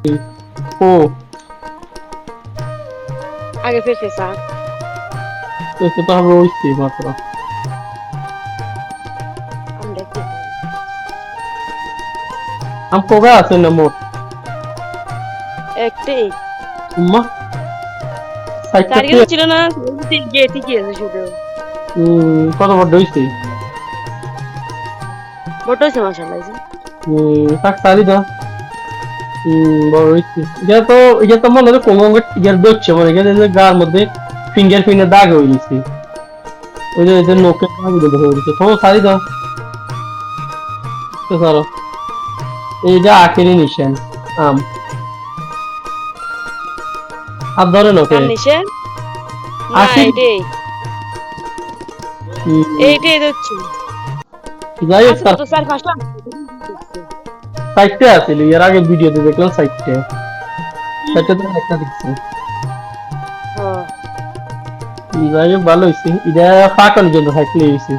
ও আগে ফেসে চা তো তো হবে হইছে মাত্র। আমরা কি আম কবে আছে না মোট একটাই উম্মা সাইটটা তার কিছু ছিল না গেটি কি আছে শুধু কত বড় হইছে বড় হয়েছে মাশাআল্লাহ এই যে। তাক সারি দাও বড় হইছে এটা তো মনে হয় কোন রঙের টিকার দচ্ছে মানে এখানে যে গার মধ্যে ফিঙ্গার ফিঙ্গার দাগ হয়ে গেছে ওই যে এদের নোকের দাগ হয়ে গেছে তো সারি দাও তো সারো এইটা আখেরি নিশান আম আর ধরে নোকে কার নিশে না আখেরি এটাই এইটাই হচ্ছে যাই হোক আজকে তার তো স্যার ফার্স্ট সাইটে আছিল এর আগে ভিডিওতে দেখলাম সাইটে সাইটে তো একটা দেখছি হ্যাঁ যাই হোক ভালো হয়েছে এটা পাকানোর জন্য থাকলে হয়েছে